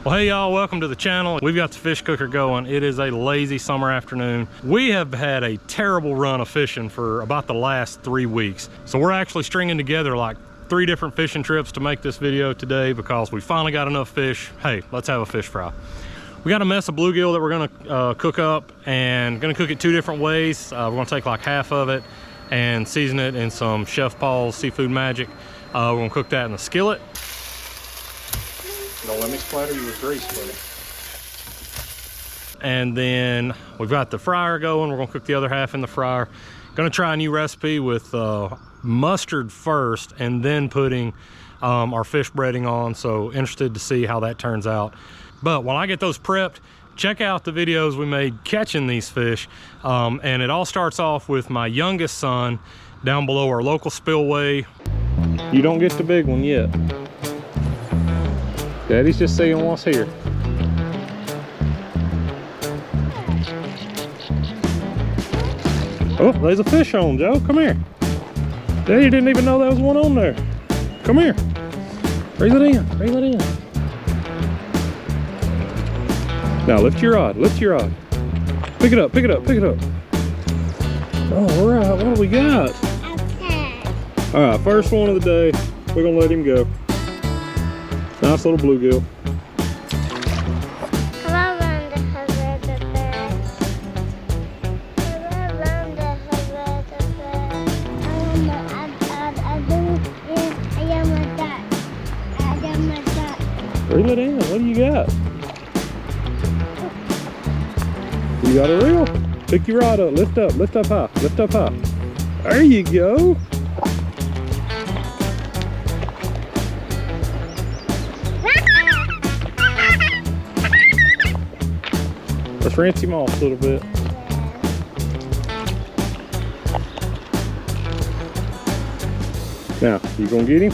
Well, hey y'all, welcome to the channel. We've got the fish cooker going. It is a lazy summer afternoon. We have had a terrible run of fishing for about the last 3 weeks. So we're actually stringing together like 3 different fishing trips to make this video today because we finally got enough fish. Hey, let's have a fish fry. We got a mess of bluegill that we're gonna cook up, and gonna cook it 2 different ways. We're gonna take like half of it and season it in some Chef Paul's Seafood Magic. We're gonna cook that in the skillet. Don't let me splatter you with grease, buddy. And then we've got the fryer going. We're gonna cook the other half in the fryer. Gonna try a new recipe with mustard first and then putting our fish breading on. So interested to see how that turns out. But while I get those prepped, check out the videos we made catching these fish. And it all starts off with my youngest son down below our local spillway. You don't get the big one yet. Daddy's just seeing what's here. Oh, there's a fish on, Joe. Come here. Daddy didn't even know there was one on there. Come here. Reel it in. Reel it in. Now lift your rod. Lift your rod. Pick it up. Pick it up. Pick it up. All right. What do we got? Okay. All right. First one of the day. We're gonna let him go. Nice little bluegill. Come around the hover the bird. Come around the hover the bird. I am a duck. I am a duck. Reel it in. What do you got? You got a reel. Pick your rod up. Lift up. Lift up high. Lift up high. There you go. Let's rinse him off a little bit. Now, you gonna get him?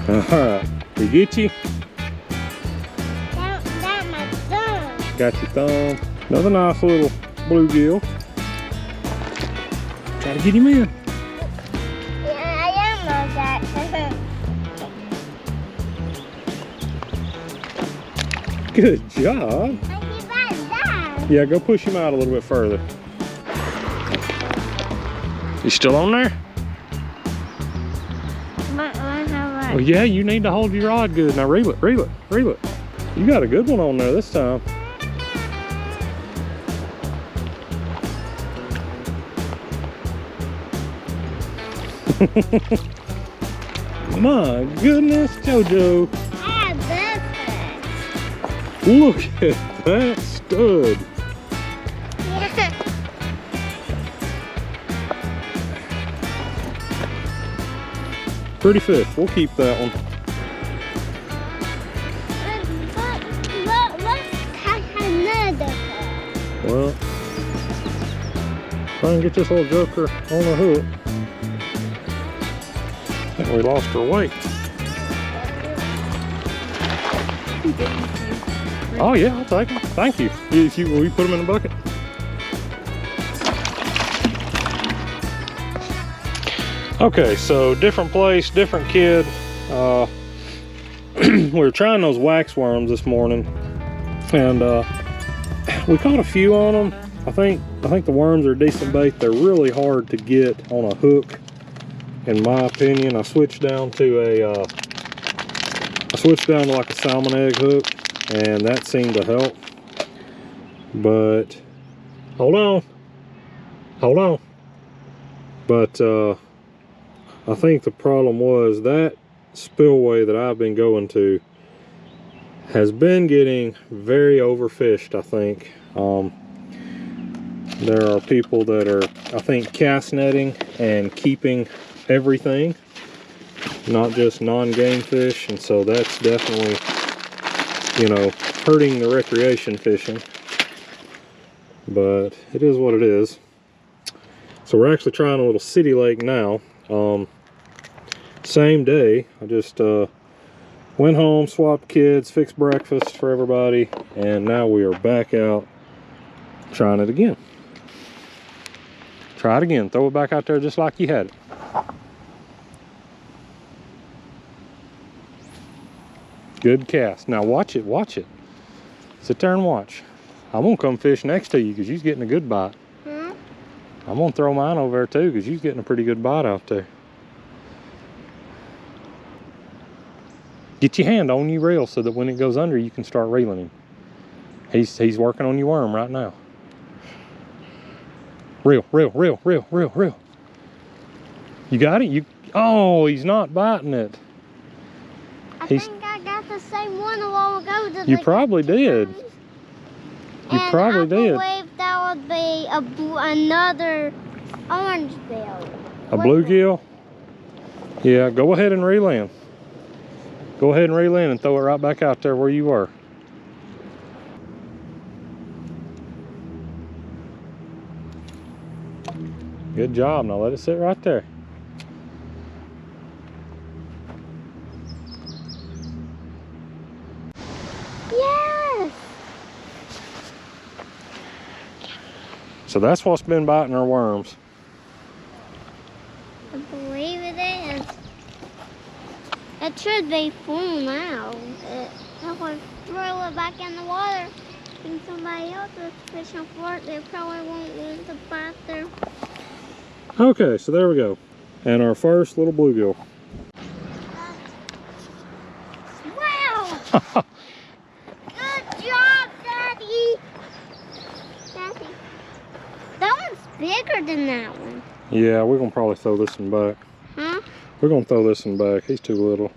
Alright, we get you? That's my thumb. Got your thumb. Another nice little bluegill. Try to get him in. Yeah, I am a duck. Good job. Yeah, go push him out a little bit further. You still on there? Well, yeah, you need to hold your rod good. Now reel it, reel it, reel it. You got a good one on there this time. My goodness, JoJo. Look at that stud. Pretty fish. We'll keep that one. Let's catch another fish. Well, try and get this little joker on the hook. I think we lost her weight. Oh yeah, I'll take them. Thank you. Will you put them in a bucket? Okay, so different place, different kid. We were trying those wax worms this morning, and we caught a few on them. I think the worms are a decent bait. They're really hard to get on a hook, in my opinion. I switched down to like a salmon egg hook, and that seemed to help. But hold on. But I think the problem was that spillway that I've been going to has been getting very overfished, I think. There are people that are, I think, cast netting and keeping everything, not just non-game fish, and so that's definitely, you know, hurting the recreation fishing. But it is what it is. So we're actually trying a little city lake now. Same day, I just went home, swapped kids, fixed breakfast for everybody, and now we are back out trying it again. Try it again. Throw it back out there just like you had it. Good cast. Now watch it, watch it. Sit there and watch. I'm gonna come fish next to you because you're getting a good bite. Hmm? I'm gonna throw mine over there too because you're getting a pretty good bite out there. Get your hand on your reel so that when it goes under, you can start reeling him. He's working on your worm right now. Reel, reel, reel, reel, reel, reel. You got it? Oh, he's not biting it. I think I got the same one a while ago. You probably did. You probably did. I believe that would be another orange bill. A bluegill? Yeah, go ahead and reel in. Go ahead and reel in and throw it right back out there where you were. Good job. Now let it sit right there. Yes! So that's what's been biting our worms. I believe it is. It should be full now. If we throw it back in the water and somebody else is fishing for it, they probably won't want to bite there. Okay, so there we go. And our first little bluegill. Wow! Good job, Daddy! Daddy. That one's bigger than that one. Yeah, we're gonna probably throw this one back. Huh? We're gonna throw this one back. He's too little.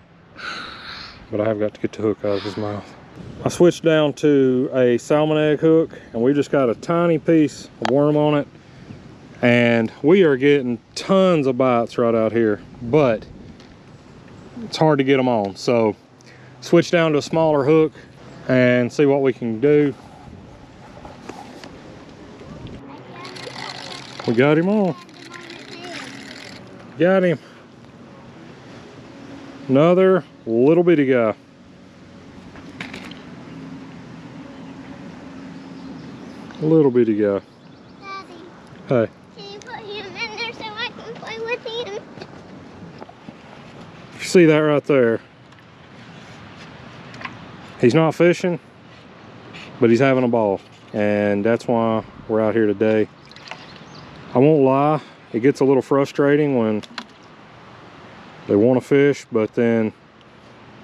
But I have got to get the hook out of his mouth. I switched down to a salmon egg hook and we just got a tiny piece of worm on it. And we are getting tons of bites right out here, but it's hard to get them on. So switch down to a smaller hook and see what we can do. We got him on. Got him. Another little bitty guy. Little bitty guy. Daddy, Hey. can you put him in there so I can play with him? You see that right there? He's not fishing, but he's having a ball. And that's why we're out here today. I won't lie, it gets a little frustrating when they want to fish, but then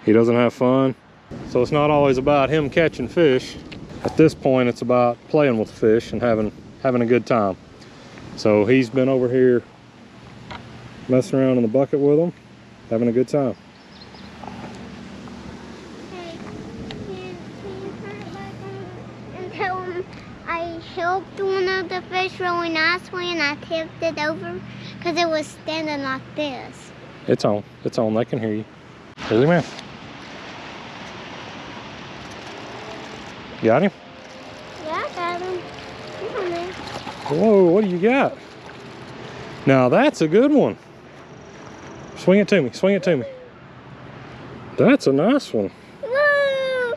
he doesn't have fun. So it's not always about him catching fish. At this point, it's about playing with the fish and having a good time. So he's been over here messing around in the bucket with them, having a good time. Hey, can you turn it back on and tell him I helped one of the fish really nicely and I tipped it over because it was standing like this. It's on, they can hear you. Really, man? Got him? Yeah, I got him. Come on there. Whoa, what do you got? Now that's a good one. Swing it to me, swing it to me. That's a nice one. Woo!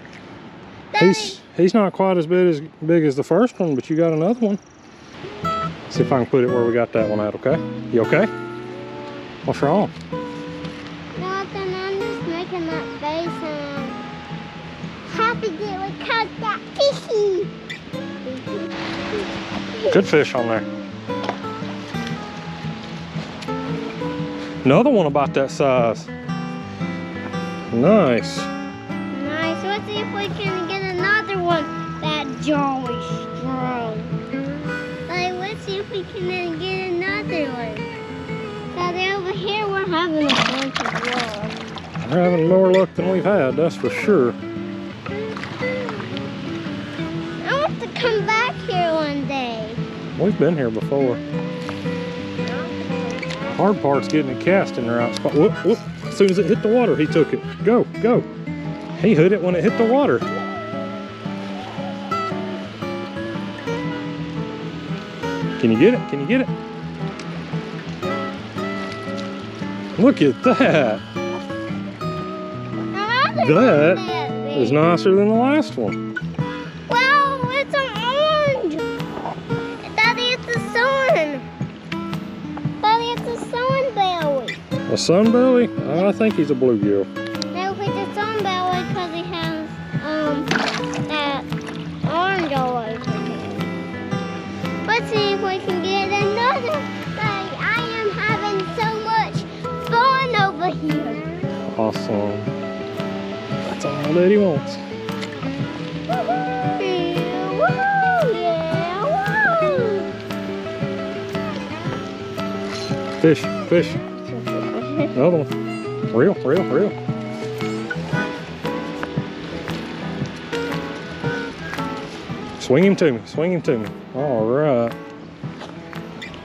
Daddy. He's not quite as big as the first one, but you got another one. See if I can put it where we got that one at, okay? You okay? What's wrong? Nothing, I'm just making that face and happy that we caught that fishy. Good fish on there. Another one about that size. Nice. Nice, let's see if we can get another one. That jaw is strong. Like, let's see if we can get another one. Daddy, over here we're having a bunch of luck. We're having more luck than we've had, that's for sure. I want to come back here one day. We've been here before. Hard part's getting it cast in the right spot. Whoop, whoop. As soon as it hit the water, he took it. Go, go. He hit it when it hit the water. Can you get it? Can you get it? Look at that. That is nicer than the last one. Wow, it's an orange. Daddy, it's a sun. Daddy, it's a sunbelly. A sunbelly? I think he's a bluegill. No, it's a sunbelly because he that he wants. Fish, fish. Another one. Reel, reel, reel. Swing him to me, swing him to me. All right.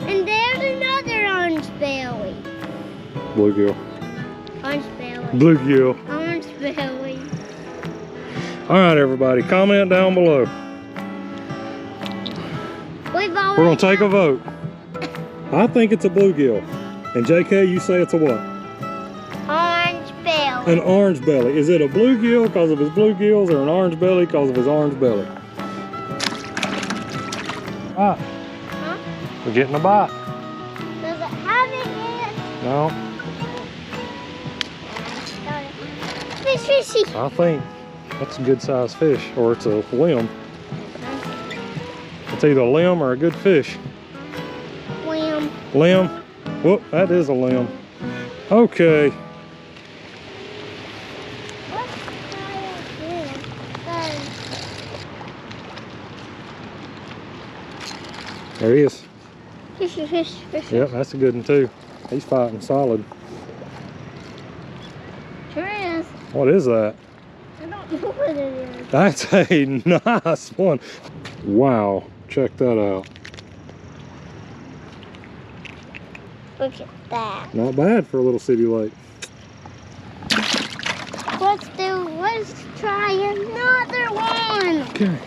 And there's another orange belly. Bluegill. Orange belly. Bluegill. Orange belly. All right, everybody, comment down below. We're gonna take a vote. I think it's a bluegill. And JK, you say it's a what? Orange belly. An orange belly. Is it a bluegill because of his bluegills or an orange belly because of his orange belly? Ah. Huh? We're getting a bite. Does it have it yet? No. Fish, fishy. I think that's a good sized fish, or it's a limb. It's either a limb or a good fish. Limb. Limb. Whoop, that is a limb. Okay. Let's try it again. There he is. Fishy, fish, fish. Yep, that's a good one too. He's fighting solid. Sure is. What is that? I don't know what it is. That's a nice one. Wow, check that out. Look at that. Not bad for a little city lake. Let's try another one. Okay.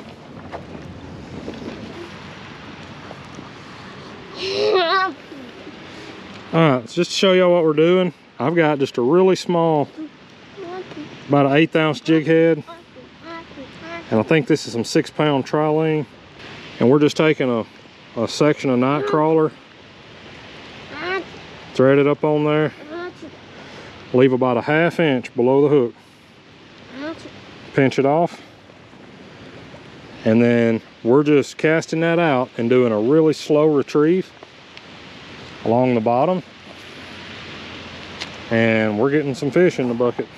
All right, just to show y'all what we're doing, I've got just a really small, about an 1/8 ounce jig head. And I think this is some 6-pound trilene. And we're just taking a section of night crawler, thread it up on there, leave about a 1/2 inch below the hook, pinch it off, and then we're just casting that out and doing a really slow retrieve along the bottom, and we're getting some fish in the bucket.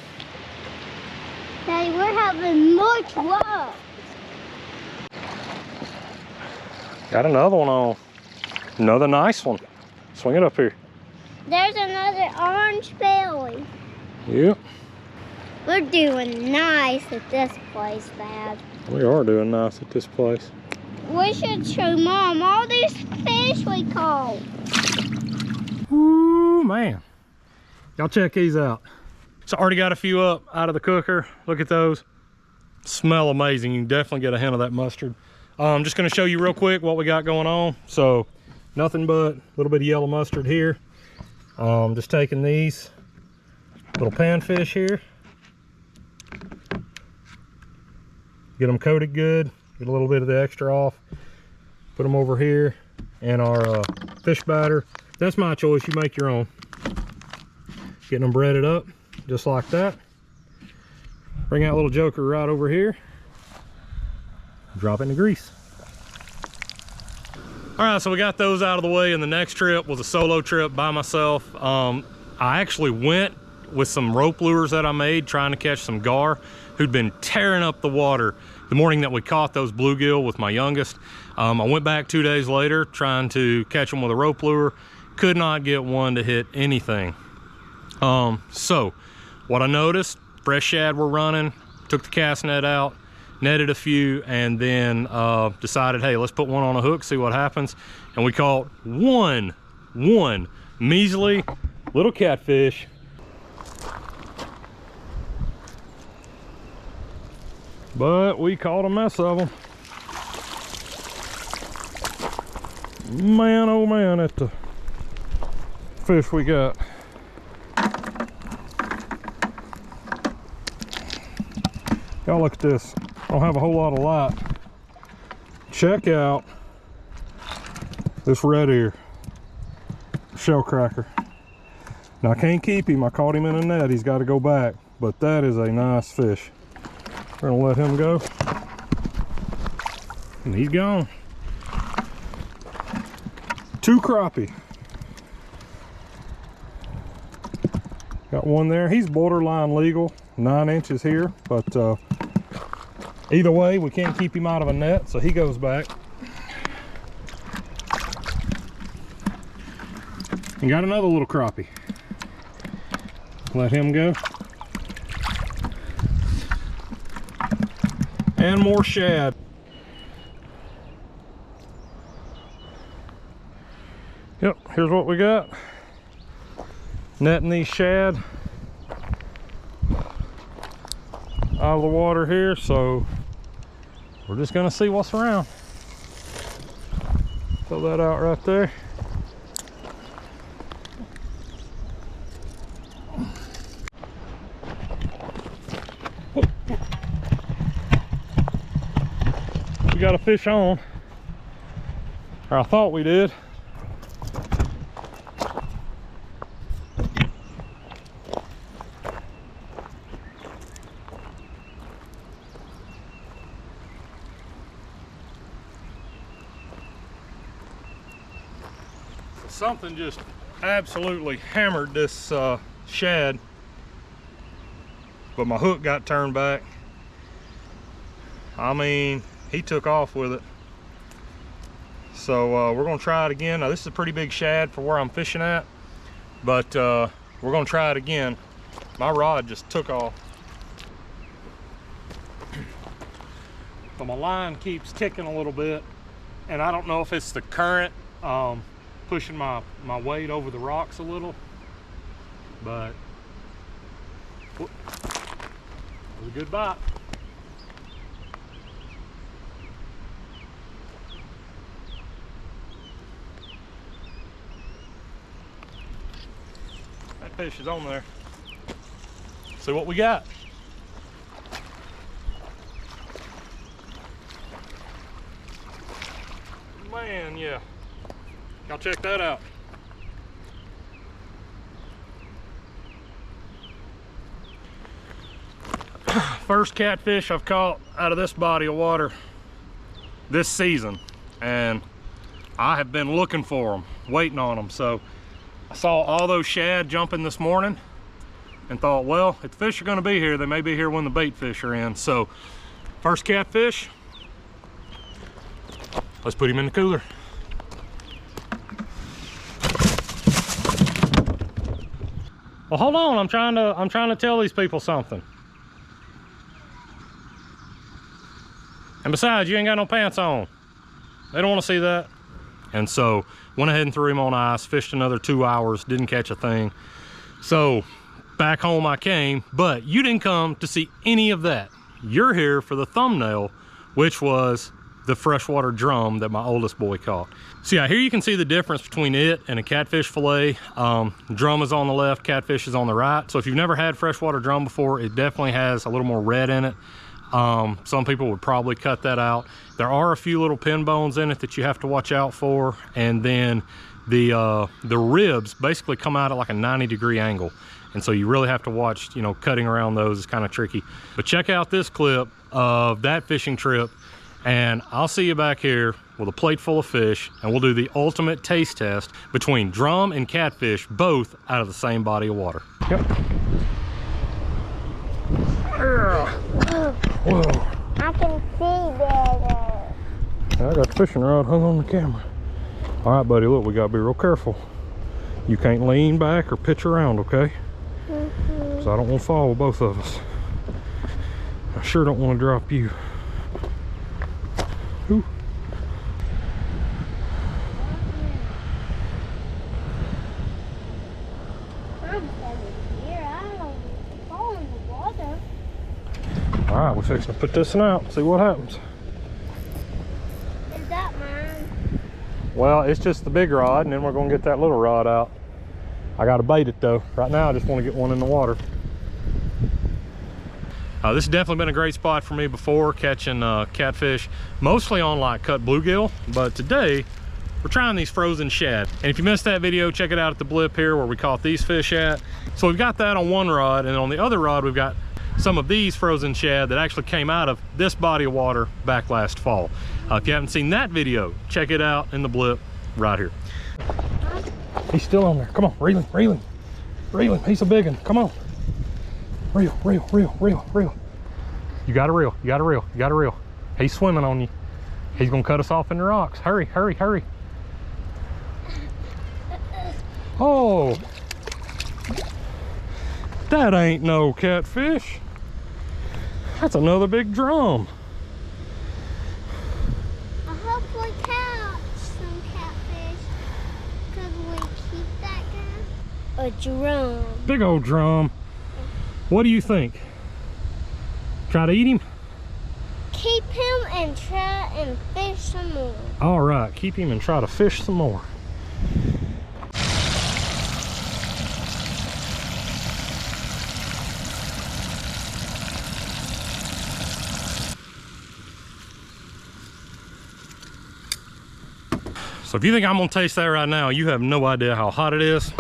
Daddy, we're having much luck. Got another one on. Another nice one. Swing it up here. There's another orange belly. Yep. We're doing nice at this place, Dad. We are doing nice at this place. We should show Mom all these fish we caught. Ooh, man. Y'all check these out. So already got a few up out of the cooker. Look at those. Smell amazing. You can definitely get a hint of that mustard. I'm just gonna show you real quick what we got going on. So nothing but a little bit of yellow mustard here. Just taking these little panfish here. Get them coated good. Get a little bit of the extra off. Put them over here in our fish batter. That's my choice, you make your own. Getting them breaded up just like that. Bring out little joker right over here. Drop it in the grease. All right, so we got those out of the way, and the next trip was a solo trip by myself. I actually went with some rope lures that I made trying to catch some gar who'd been tearing up the water the morning that we caught those bluegill with my youngest. I went back 2 days later trying to catch them with a rope lure. Could not get one to hit anything. So what I noticed, fresh shad were running, took the cast net out, netted a few, and then decided, hey, let's put one on a hook, see what happens. And we caught one measly little catfish. But we caught a mess of them. Man, oh man, at the fish we got. Y'all look at this. I don't have a whole lot of light. Check out this red ear shell cracker. Now I can't keep him. I caught him in a net. He's got to go back. But that is a nice fish. We're gonna let him go. And he's gone. 2 crappie. Got one there. He's borderline legal. 9 inches here, but either way, we can't keep him out of a net, so he goes back. And got another little crappie. Let him go. And more shad. Yep, here's what we got. Netting these shad out of the water here, so we're just gonna see what's around. Throw that out right there. We got a fish on, or I thought we did. Something just absolutely hammered this shad, but my hook got turned back. I mean, he took off with it. So we're gonna try it again. Now this is a pretty big shad for where I'm fishing at, but we're gonna try it again. My rod just took off. So my line keeps ticking a little bit, and I don't know if it's the current pushing my weight over the rocks a little, but it was a good bite. That fish is on there. See what we got. Man, yeah. Y'all check that out. First catfish I've caught out of this body of water this season, and I have been looking for them, waiting on them. So I saw all those shad jumping this morning and thought, well, if the fish are going to be here, they may be here when the bait fish are in. So first catfish, let's put him in the cooler. Well, hold on, I'm trying to tell these people something. And besides, you ain't got no pants on. They don't want to see that. And so went ahead and threw him on ice, fished another 2 hours, didn't catch a thing. So back home I came, but you didn't come to see any of that. You're here for the thumbnail, which was the freshwater drum that my oldest boy caught. So yeah, here you can see the difference between it and a catfish fillet. Drum is on the left, catfish is on the right. So if you've never had freshwater drum before, it definitely has a little more red in it. Some people would probably cut that out. There are a few little pin bones in it that you have to watch out for, and then the ribs basically come out at like a 90-degree angle, and so you really have to watch, you know, cutting around those is kind of tricky. But check out this clip of that fishing trip, and I'll see you back here with a plate full of fish, and we'll do the ultimate taste test between drum and catfish, both out of the same body of water. Yep. Whoa. I can see better. I got the fishing rod hung on the camera. All right, buddy, look, we gotta be real careful. You can't lean back or pitch around, okay? So I don't want to fall with both of us. I sure don't want to drop you. Ooh. All right, we're fixing to put this one out, see what happens. Is that mine? Well, it's just the big rod, and then we're gonna get that little rod out. I gotta bait it though. Right now, I just wanna get one in the water. This has definitely been a great spot for me before, catching catfish, mostly on like cut bluegill, but today, we're trying these frozen shad. And if you missed that video, check it out at the blip here where we caught these fish at. So we've got that on one rod, and on the other rod, we've got some of these frozen shad that actually came out of this body of water back last fall. If you haven't seen that video, check it out in the blip right here. He's still on there. Come on, reel him, reel him, reel him. He's a big one. Come on. Reel, reel, reel, reel, reel. You got a reel, you got a reel, you got a reel. He's swimming on you. He's gonna cut us off in the rocks. Hurry, hurry, hurry. Oh, that ain't no catfish. That's another big drum. I hope we catch some catfish. Could we keep that guy? A drum. Big old drum. What do you think? Try to eat him? Keep him and try and fish some more. All right, keep him and try to fish some more. So if you think I'm gonna taste that right now, you have no idea how hot it is.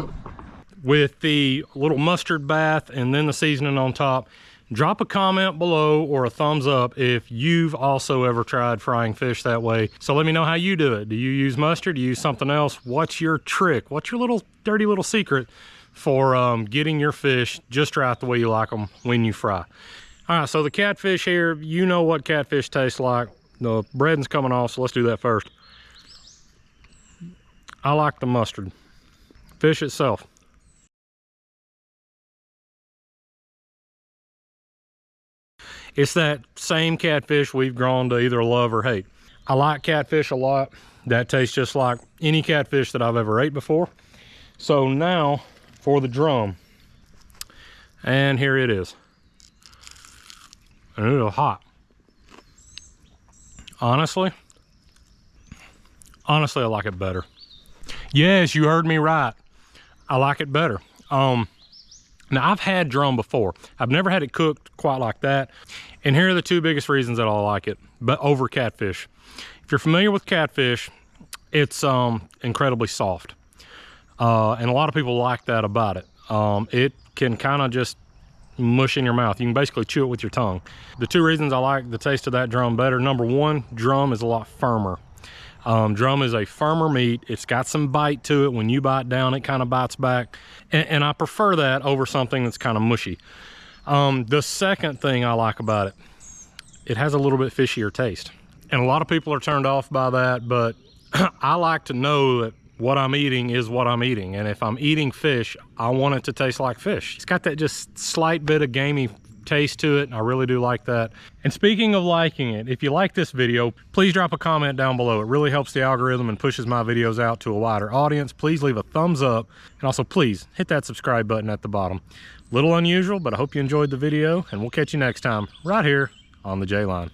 With the little mustard bath and then the seasoning on top, drop a comment below or a thumbs up if you've also ever tried frying fish that way. So let me know how you do it. Do you use mustard? Do you use something else? What's your trick? What's your little dirty little secret for getting your fish just right the way you like them when you fry? All right, so the catfish here, you know what catfish tastes like. The breading's coming off, so let's do that first. I like the mustard. Fish itself. It's that same catfish we've grown to either love or hate. I like catfish a lot. That tastes just like any catfish that I've ever ate before. So now for the drum. And here it is. And it is hot. Honestly, I like it better. Yes, you heard me right. I like it better. Now I've had drum before. I've never had it cooked quite like that. And here are the two biggest reasons that I like it, but over catfish. If you're familiar with catfish, it's incredibly soft. And a lot of people like that about it. It can kind of just mush in your mouth. You can basically chew it with your tongue. The two reasons I like the taste of that drum better, number one, drum is a lot firmer. Drum is a firmer meat. It's got some bite to it. When you bite down, it kind of bites back. And I prefer that over something that's kind of mushy. The second thing I like about it, it has a little bit fishier taste. And a lot of people are turned off by that, but I like to know that what I'm eating is what I'm eating. And if I'm eating fish, I want it to taste like fish. It's got that just slight bit of gamey taste to it. I really do like that. And speaking of liking it, if you like this video, please drop a comment down below. It really helps the algorithm and pushes my videos out to a wider audience. Please leave a thumbs up, and also please hit that subscribe button at the bottom. Little unusual, but I hope you enjoyed the video, and we'll catch you next time right here on the J Line.